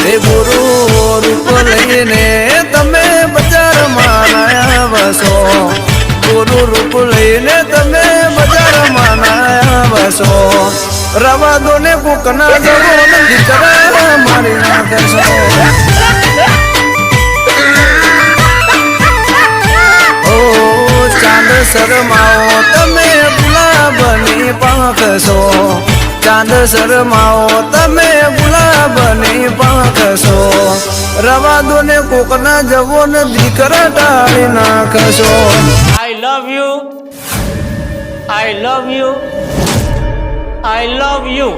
એ ગુરુ રૂપ લઈને તમે બજારમાં આવ્યા છો, ગુરુ રૂપ લઈને તમે બજારમાં આવ્યા છો. રવા દો ને કુકના જવો દીકરા મારી નાખશો. ચાંદ શરમાઓ તમે ગુલાબની પાંખશો, ચાંદ શરમાઓ તમે ગુલાબની પાંખશો. રવા દો ને કોકના જવો ને દીકરા ટાળી નાખશો. I love you, I love you, I love you.